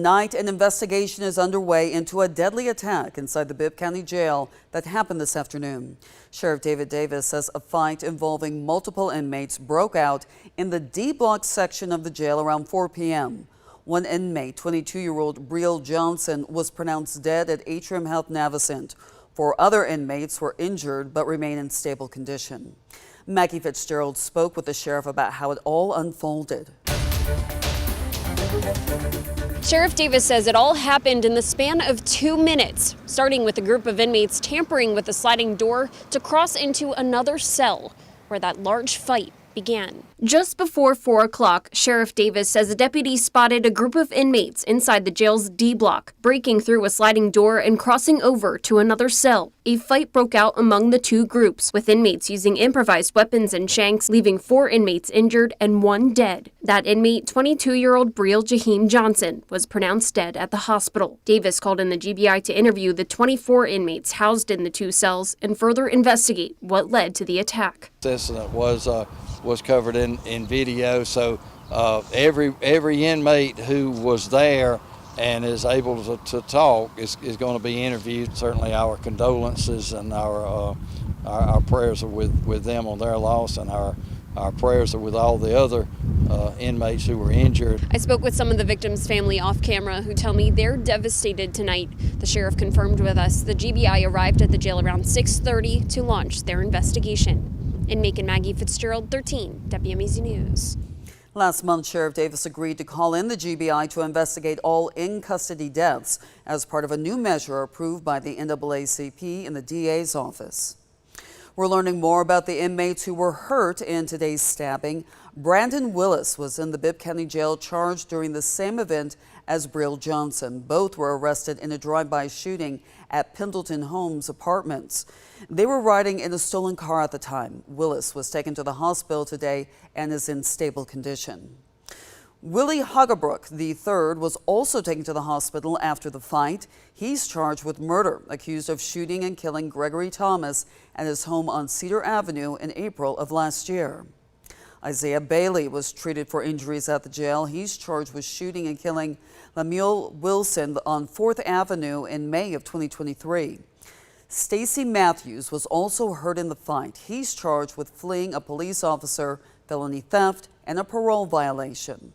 Tonight, an investigation is underway into a deadly attack inside the Bibb County Jail that happened this afternoon. Sheriff David Davis says a fight involving multiple inmates broke out in the D block section of the jail around 4 p.m. One inmate, 22-year-old Bibb Johnson, was pronounced dead at Atrium Health Navicent. 4 other inmates were injured but remain in stable condition. Maggie Fitzgerald spoke with the sheriff about how it all unfolded. Sheriff Davis says it all happened in the span of 2 minutes, starting with a group of inmates tampering with a sliding door to cross into another cell where that large fight began. Just before 4 o'clock, Sheriff Davis says a deputy spotted a group of inmates inside the jail's D block, breaking through a sliding door and crossing over to another cell. A fight broke out among the 2 groups, with inmates using improvised weapons and shanks, leaving 4 inmates injured and 1 dead. That inmate, 22-year-old Bibb Johnson, was pronounced dead at the hospital. Davis called in the GBI to interview the 24 inmates housed in the 2 cells and further investigate what led to the attack. This incident was covered in video, so every inmate who was there and is able to talk is going to be interviewed. Certainly our condolences and our prayers are with them on their loss, and our prayers are with all the other inmates who were injured. I spoke with some of the victims' family off camera who tell me they're devastated tonight. The sheriff confirmed with us the GBI arrived at the jail around 6:30 to launch their investigation. In Macon, Maggie Fitzgerald, 13 WMEZ News. Last month, Sheriff Davis agreed to call in the GBI to investigate all in-custody deaths as part of a new measure approved by the NAACP in the DA's office. We're learning more about the inmates who were hurt in today's stabbing. Brandon Willis was in the Bibb County Jail charged during the same event as Bibb Johnson. Both were arrested in a drive-by shooting at Pendleton Homes apartments. They were riding in a stolen car at the time. Willis was taken to the hospital today and is in stable condition. Willie Hoggebrook III was also taken to the hospital after the fight. He's charged with murder, accused of shooting and killing Gregory Thomas at his home on Cedar Avenue in April of last year. Isaiah Bailey was treated for injuries at the jail. He's charged with shooting and killing Lemuel Wilson on 4th Avenue in May of 2023. Stacy Matthews was also hurt in the fight. He's charged with fleeing a police officer, felony theft, and a parole violation.